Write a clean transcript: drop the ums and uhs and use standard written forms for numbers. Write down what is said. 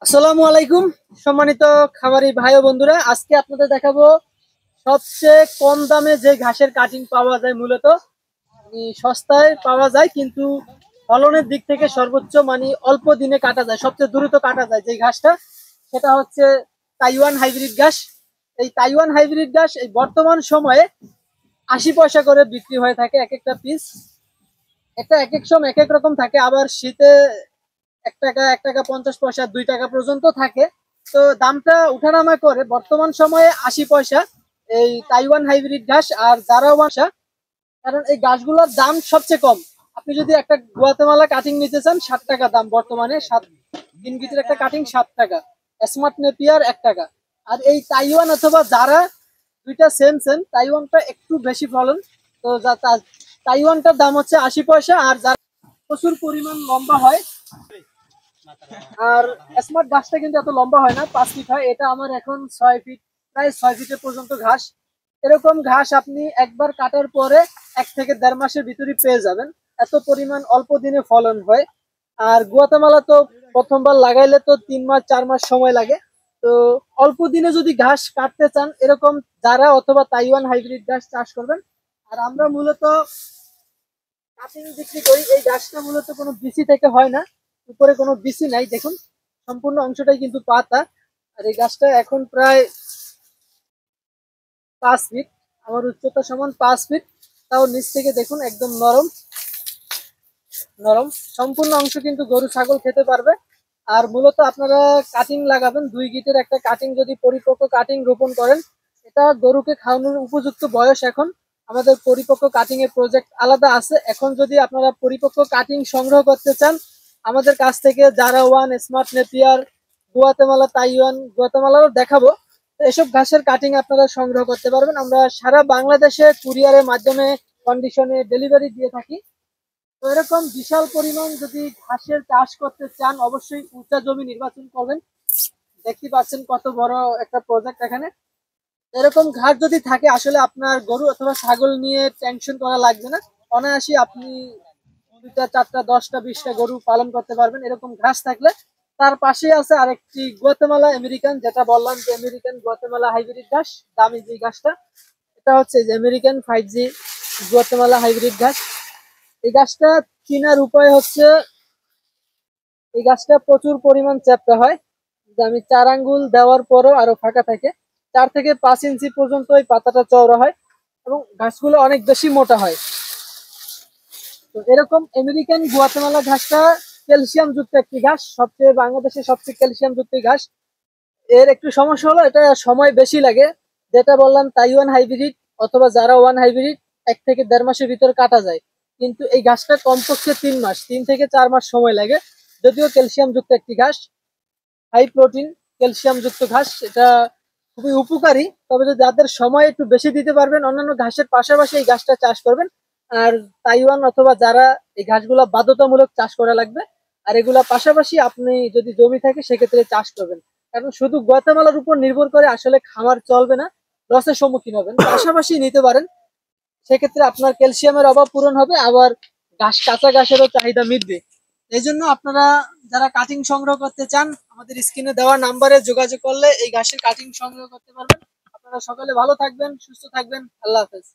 আসসালামু আলাইকুম। সম্মানিত খামারি ভাই ও বন্ধুরা, আজকে আপনাদের দেখাবো সবচেয়ে কম দামে যে ঘাসের কাটিং পাওয়া যায়। মূলত সস্তায় পাওয়া যায়, কিন্তু ফলনের দিক থেকে সর্বোচ্চ অল্প দিনে কাটা যায়, সবচেয়ে দ্রুত কাটা যায় যে ঘাসটা, সেটা হচ্ছে তাইওয়ান হাইব্রিড ঘাস। এই তাইওয়ান হাইব্রিড ঘাস এই বর্তমান সময়ে 80 পয়সা করে বিক্রি হয়ে থাকে এক একটা পিস। এটা এক এক সময় এক এক রকম থাকে, আবার শীতে 1 টাকা, 1 টাকা 50 পয়সা, 2 টাকা পর্যন্ত থাকে। তো দামটা উঠানামা করে, বর্তমান সময়ে 80 পয়সা এই তাইওয়ান হাইব্রিড ঘাস আর জারাওয়া ঘাস। কারণ এই ঘাসগুলোর দাম সবচেয়ে কম। আপনি যদি একটা গুয়াতেমালা কাটিং নিতে চান, 60 টাকা দাম বর্তমানে। 3 গিটের একটা কাটিং 7 টাকা, স্মার্ট নেপিয়ার 1 টাকা। আর এই তাইওয়ান অথবা জারা দুইটা সেম সেম, তাইওয়ানটা একটু বেশি ফলন। তো তাইওয়ানটার দাম হচ্ছে 80 পয়সা, আর যারা প্রচুর পরিমাণ লম্বা হয়। আর স্মার্ট ঘাসটা কিন্তু এত লম্বা হয় না, 5 ফিট হয়। এটা আমার এখন 6 ফিট, প্রায় 6 ফিটের পর্যন্ত ঘাস। এরকম ঘাস আপনি একবার কাটার পরে 1 থেকে দেড় মাসের ভিতরে পেয়ে যাবেন। এত পরিমাণ অল্প দিনে ফলন হয়। আর গুয়াতেমালা তো প্রথমবার লাগাইলে তো 3 মাস 4 মাস সময় লাগে। তো অল্প দিনে যদি ঘাস কাটতে চান, এরকম যারা অথবা তাইওয়ান হাইব্রিড ঘাস চাষ করবেন। আর আমরা মূলত কাটিং বিক্রি করি। এই ঘাসটা মূলত কোনো বিচি থেকে হয় না, উপরে কোনো বিচি নাই, দেখুন সম্পূর্ণ অংশটাই কিন্তু পাতা। আর এই গাছটা এখন প্রায় 5 ফিট, আমার উচ্চতা সমান 5 ফিট। তাও নিচ থেকে দেখুন একদম নরম নরম। সম্পূর্ণ অংশ কিন্তু গরু ছাগল খেতে পারবে। আর মূলত আপনারা কাটিং লাগাবেন, 2 গিটের একটা কাটিং যদি পরিপক্ক কাটিং রোপণ করেন, এটা গরুকে খাওয়ানোর উপযুক্ত বয়স এখন। আমাদের পরিপক্ক কাটিং এর প্রজেক্ট আলাদা আছে। এখন যদি আপনারা পরিপক্ক কাটিং সংগ্রহ করতে চান, আমাদের কাছ থেকে Zara one, smart Napier, Guatemala, Taiwan, গুয়াতেমালারও দেখাবো। তো এসব ঘাসের কাটিং আপনারা সংগ্রহ করতে পারবেন। আমরা সারা বাংলাদেশে কুরিয়ারের মাধ্যমে কন্ডিশনে ডেলিভারি দিয়ে থাকি। তো এরকম বিশাল পরিমাণ যদি ঘাসের চাষ করতে চান, অবশ্যই উঁচা জমি নির্বাচন করবেন। দেখতে পাচ্ছেন কত বড় একটা প্রজেক্ট এখানে। এরকম ঘাস যদি থাকে, আসলে আপনার গরু অথবা ছাগল নিয়ে টেনশন করা লাগবে না। অনায়াসে আপনি 2টা 4টা 10টা 20টা গরু পালন করতে পারবেন এরকম ঘাস থাকলে। তার পাশে আছে আরেকটি গুয়াতেমালা আমেরিকান, যেটা বললাম যে আমেরিকান গুয়াতেমালা হাইব্রিড ঘাস, দামি যে ঘাসটা, এটা হচ্ছে যে আমেরিকান 5G গুয়াতেমালা হাইব্রিড ঘাস। এই গাছটা চিনার উপায় হচ্ছে, এই গাছটা প্রচুর পরিমাণ চ্যাপ্টা হয়। যে আমি 4 আঙ্গুল দেওয়ার পরও আরো ফাঁকা থাকে। 4 থেকে 5 ইঞ্চি পর্যন্ত এই পাতাটা চওড়া হয়, এবং ঘাসগুলো অনেক বেশি মোটা হয়। তো এরকম আমেরিকান গুয়াতেমালা ঘাসটা ক্যালসিয়াম যুক্ত একটি ঘাস, সবচেয়ে বাংলাদেশের সবচেয়ে ক্যালসিয়াম যুক্ত ঘাস। এর একটু সমস্যা হলো, এটা সময় বেশি লাগে। যেটা বললাম তাইওয়ান হাইব্রিড অথবা জারা ওয়ান হাইব্রিড 1 থেকে দেড় মাসের ভিতরে কাটা যায়, কিন্তু এই ঘাসটা কমপক্ষে 3 মাস, 3 থেকে 4 মাস সময় লাগে। যদিও ক্যালসিয়াম যুক্ত একটি ঘাস, হাই প্রোটিন ক্যালসিয়াম যুক্ত ঘাস, এটা খুবই উপকারী। তবে যদি যাদের সময় একটু বেশি দিতে পারবেন, অন্যান্য ঘাসের পাশাপাশি এই ঘাসটা চাষ করবেন। আর তাইওয়ান অথবা যারা, এই ঘাসগুলা বাধ্যতামূলক চাষ করা লাগবে। আর এগুলা পাশাপাশি আপনি যদি জমি থাকে সেক্ষেত্রে চাষ করবেন। কারণ শুধু গুয়াতেমালার উপর নির্ভর করে আসলে খামার চলবে না, লসের সম্মুখীন হবেন। পাশাপাশি নিতে পারেন, সেক্ষেত্রে আপনার ক্যালসিয়ামের অভাব পূরণ হবে, আবার কাঁচা ঘাসেরও চাহিদা মিটবে। এই জন্য আপনারা যারা কাটিং সংগ্রহ করতে চান, আমাদের স্ক্রিনে দেওয়া নাম্বারে যোগাযোগ করলে এই ঘাসের কাটিং সংগ্রহ করতে পারবেন। আপনারা সকলে ভালো থাকবেন, সুস্থ থাকবেন। আল্লাহ হাফেজ।